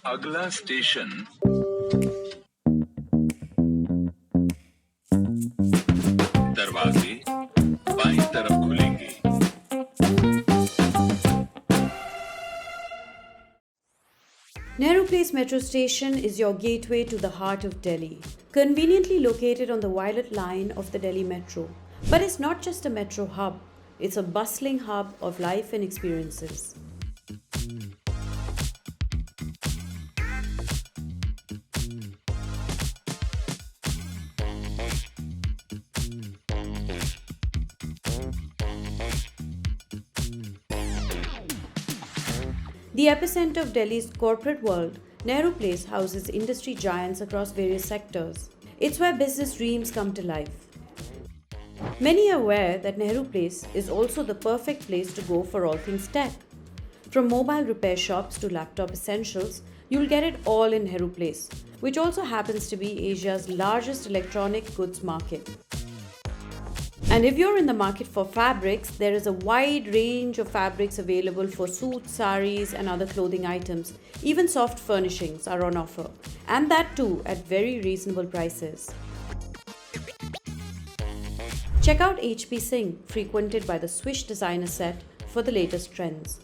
अगला स्टेशन दरवाजे बाईं तरफ खुलेंगे। Nehru Place Metro Station is your gateway to the heart of Delhi, conveniently located on the violet line of the Delhi Metro. But it's not just a metro hub, it's a bustling hub of life and experiences. The epicenter of Delhi's corporate world, Nehru Place houses industry giants across various sectors. It's where business dreams come to life. Many are aware that Nehru Place is also the perfect place to go for all things tech. From mobile repair shops to laptop essentials, you'll get it all in Nehru Place, which also happens to be Asia's largest electronic goods market. And if you're in the market for fabrics, there is a wide range of fabrics available for suits, saris, and other clothing items. Even soft furnishings are on offer, and that too at very reasonable prices. Check out HP Singh, frequented by the Swish designer set, for the latest trends.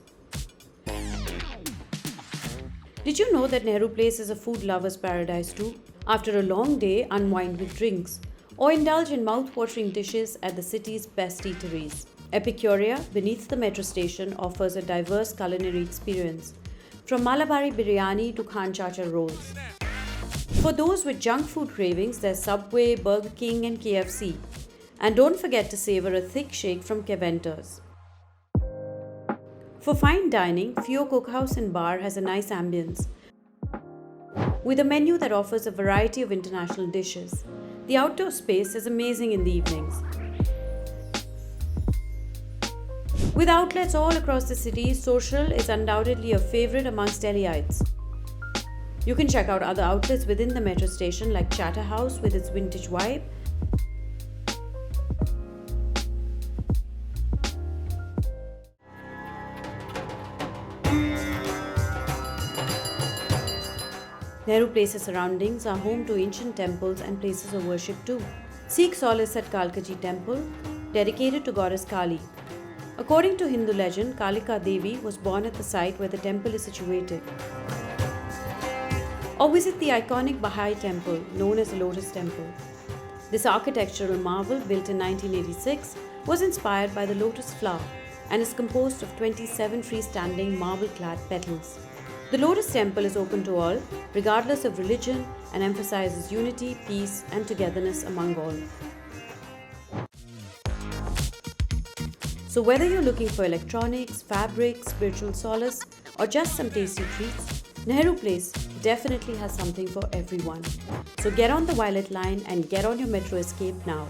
Did you know that Nehru Place is a food lover's paradise too? After a long day, unwind with drinks, or indulge in mouth-watering dishes at the city's best eateries. Epicuria, beneath the metro station, offers a diverse culinary experience, from Malabari biryani to Khan Chacha rolls. For those with junk food cravings, there's Subway, Burger King and KFC. And don't forget to savor a thick shake from Keventer's. For fine dining, Fio Cookhouse and Bar has a nice ambience, with a menu that offers a variety of international dishes. The outdoor space is amazing in the evenings. With outlets all across the city, Social is undoubtedly a favorite amongst Delhiites. You can check out other outlets within the metro station like Chatter House with its vintage vibe, Nehru Place's surroundings are home to ancient temples and places of worship too. Seek solace at Kalka Ji Temple, dedicated to goddess Kali. According to Hindu legend, Kalka Devi was born at the site where the temple is situated. Or visit the iconic Baha'i temple known as the Lotus Temple. This architectural marvel, built in 1986, was inspired by the lotus flower and is composed of 27 freestanding marble-clad petals. The Lotus Temple is open to all, regardless of religion, and emphasizes unity, peace, and togetherness among all. So whether you're looking for electronics, fabrics, spiritual solace, or just some tasty treats, Nehru Place definitely has something for everyone. So get on the Violet Line and get on your Metro Escape now.